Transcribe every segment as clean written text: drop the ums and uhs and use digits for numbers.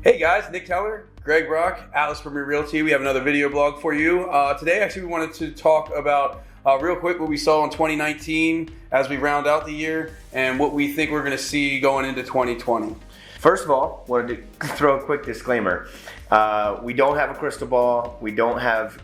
Hey guys, Nick Kellar, Greg Brock, Atlas Premier Realty. We have another video blog for you. Today, actually, we wanted to talk about real quick what we saw in 2019 as we round out the year and what we think we're going to see going into 2020. First of all, wanted to throw a quick disclaimer. We don't have a crystal ball. We don't have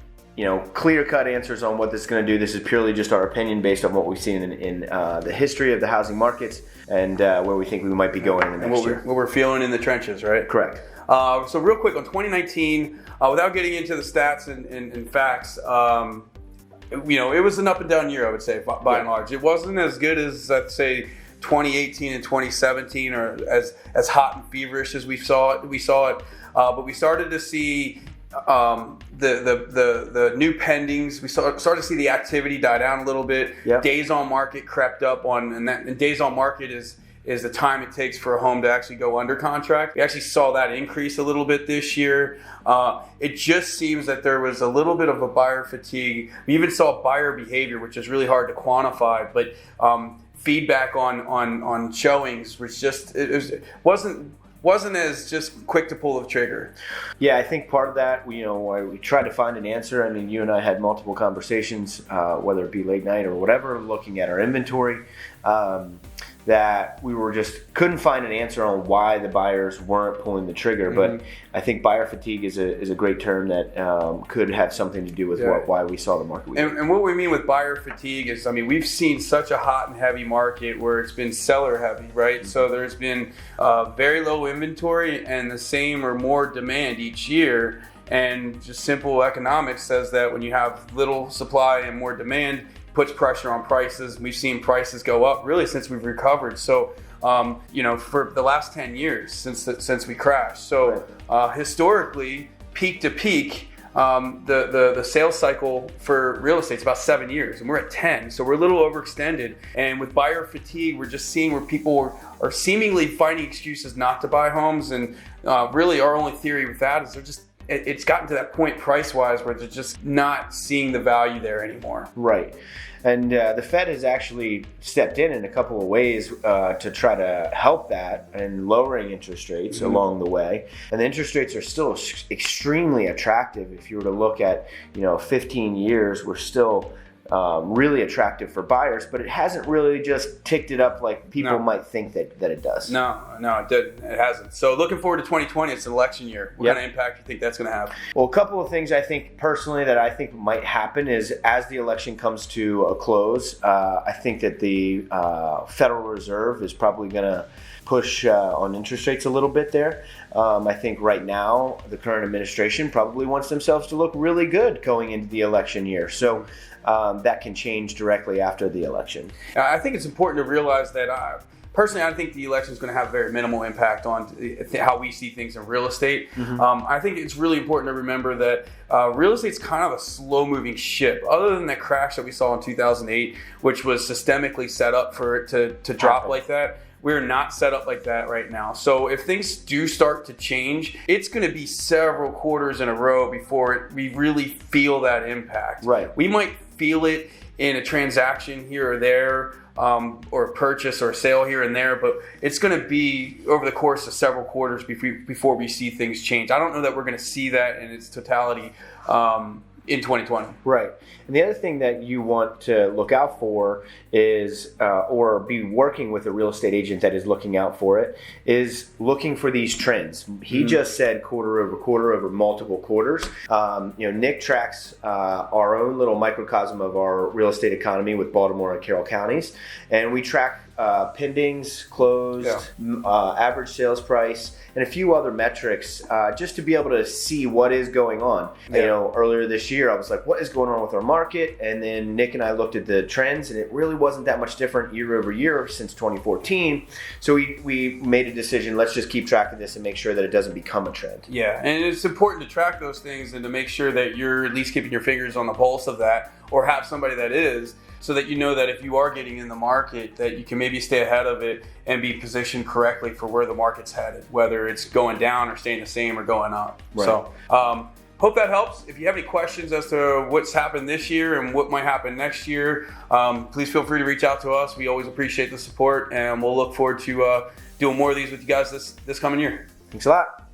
clear-cut answers on what this is going to do. This is purely just our opinion based on what we've seen in the history of the housing markets and where we think we might be going in the next year. What we're feeling in the trenches, right? Correct. So real quick on 2019, without getting into the stats and facts, it was an up and down year, I would say, by and large. It wasn't as good as, let's say, 2018 and 2017, or as hot and feverish as we saw it. But we started to see the new pendings. We started to see the activity die down a little bit. Yep. Days on market crept up and days on market is the time it takes for a home to actually go under contract. We actually saw that increase a little bit this year. It just seems that there was a little bit of a buyer fatigue. We even saw buyer behavior, which is really hard to quantify, but feedback on showings was just it wasn't as just quick to pull the trigger. Yeah, I think part of that, we tried to find an answer. I mean, you and I had multiple conversations, whether it be late night or whatever, looking at our inventory, that we couldn't find an answer on why the buyers weren't pulling the trigger. Mm-hmm. But I think buyer fatigue is a great term that could have something to do with why we saw the market. And what we mean with buyer fatigue is, we've seen such a hot and heavy market where it's been seller heavy, right? Mm-hmm. So there's been very low inventory and the same or more demand each year. And just simple economics says that when you have little supply and more demand, puts pressure on prices. We've seen prices go up really since we've recovered. So, for the last 10 years since we crashed. So, historically, peak to peak, the sales cycle for real estate is about 7 years, and we're at 10. So we're a little overextended. And with buyer fatigue, we're just seeing where people are seemingly finding excuses not to buy homes. And really, our only theory with that is it's gotten to that point price-wise where they're just not seeing the value there anymore. Right. And the Fed has actually stepped in a couple of ways to try to help that and lowering interest rates mm-hmm. along the way. And the interest rates are still extremely attractive. If you were to look at 15 years, we're still really attractive for buyers, but it hasn't really just ticked it up like people might think that it does. No, it didn't. It hasn't. So looking forward to 2020, it's an election year. What kind of impact do you think that's going to have? Well, a couple of things I think personally that I think might happen is as the election comes to a close, I think that the Federal Reserve is probably going to push on interest rates a little bit there. I think right now the current administration probably wants themselves to look really good going into the election year. So that can change directly after the election. I think it's important to realize that personally, I think the election is going to have very minimal impact on how we see things in real estate. Mm-hmm. I think it's really important to remember that real estate's kind of a slow-moving ship. Other than the crash that we saw in 2008, which was systemically set up for it to drop like that, we're not set up like that right now. So if things do start to change, it's going to be several quarters in a row before we really feel that impact. Right. We might feel it in a transaction here or there, or a purchase or a sale here and there, but it's going to be over the course of several quarters before we see things change. I don't know that we're going to see that in its totality in 2020. Right. And the other thing that you want to look out for is, or be working with a real estate agent that is looking out for it, is looking for these trends. He just said quarter over multiple quarters. Nick tracks our own little microcosm of our real estate economy with Baltimore and Carroll counties, and we track pendings, closed, average sales price, and a few other metrics just to be able to see what is going on. Yeah. Earlier this year, I was like, what is going on with our market? And then Nick and I looked at the trends, and it really wasn't that much different year over year since 2014. So we made a decision, let's just keep track of this and make sure that it doesn't become a trend. Yeah, and it's important to track those things and to make sure that you're at least keeping your fingers on the pulse of that, or have somebody that is, so that you know that if you are getting in the market, that you can maybe stay ahead of it and be positioned correctly for where the market's headed, whether it's going down or staying the same or going up. Right. So hope that helps. If you have any questions as to what's happened this year and what might happen next year, please feel free to reach out to us. We always appreciate the support, and we'll look forward to doing more of these with you guys this coming year. Thanks a lot.